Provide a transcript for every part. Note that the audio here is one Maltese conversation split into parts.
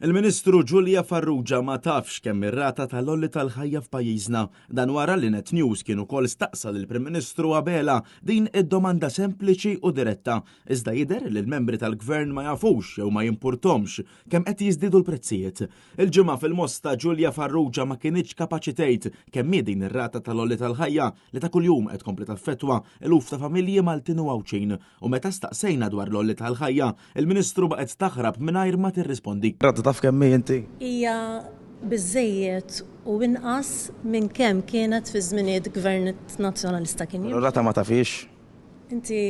Il-Ministru Giulia Farrugia ma tafx kemm ir-rata tal-olli tal-ħajja f'pajjiżna. Dan wara li Net News kienu wkoll staqsa lill-Prim Ministru qabela din id-domanda sempliċi u diretta. Iżda jidher li l-membri tal-Gvern ma jafux jew ma jimpurtomx kemm qed jiżdiedu l-prezzijiet. Il-ġimgħa fil-Mosta Giulia Farrugia ma kienitx kapaċi tgħid kemm hi din ir-rata tal-olli tal-ħajja li ta' kuljum qed tkompli taffettwa eluf ta' familji Maltin u Għawċin. U meta staqsejna dwar l-olli tal-ħajja, il-Ministru baqgħet taħrab mingħajr ma tirrispondi. Taf kemm inti? Hija biżejjed u inqas minn kemm kienet fi żminijiet Gvern Nazzjonalista kien. Rata ma tafix? Inti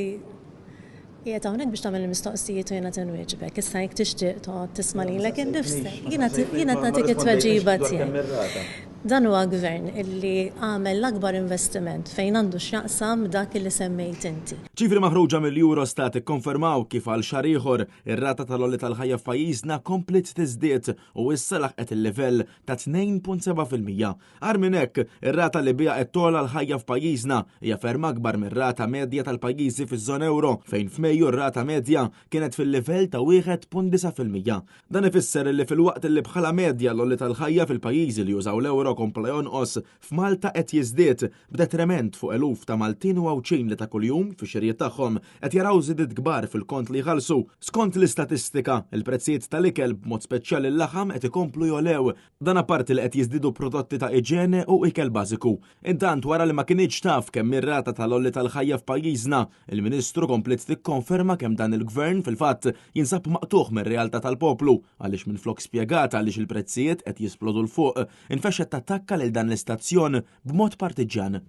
qiegħed hawnhekk biex tagħmel il-mistoqsijiet u jiena tinwieġbek. Issa jekk tixtieq toqgħod tisma' lilek innifsek. Jiena nagħtik it-tweġiba tiegħek. Dan huwa gvern illi għamel l-akbar investiment fejn għandu x'jaqsam dak illi semmejt inti. Ċifri maħruġa mill-Eurostat ikkonfermaw kif għal xahar ieħor ir-rata tal-olli tal-ħajja f'pajjiżna komplet tiżdied u issa laħqet il-livell ta' 2.7%. Għar minn hekk, ir-rata li biha qed togħla l-ħajja f'pajjiżna hija ferm akbar mir-rata medja tal-pajjiżi fiż-żona euro fejn f'Mejju r-rata medja kienet fil-livell ta' 1.9%. Dan ifisser li fil-waqt li bħala medja l-olli tal-ħajja fil-pajjiżi li jużaw l-euro kompla jonqos, f'Malta qed jiżdied b'detriment fuq eluf ta' Maltin u Għawċin li ta' kuljum fix-xirjiet tagħhom qed jaraw żidiet kbar fil-kont li jħallsu. Skont l-istatistika, il-prezzijiet tal-ikel b'mod speċjali l-laħam qed ikomplu jolew. Dan apparti li qed jiżdiedu prodotti ta' iġene u ikel bażiku. Intant wara li ma kienx taf kemm ir-rata tal-olli tal-ħajja f'pajjiżna, il-Ministru komplet tikkonferma kemm dan il-Gvern fil-fatt jinsab maqtuħ mir-realtà tal-poplu għaliex minflok spjegata għaliex il-prezzijiet qed jisplodu l fuq infexxet attakka lil dan l-istazzjon b'mod partiġjan.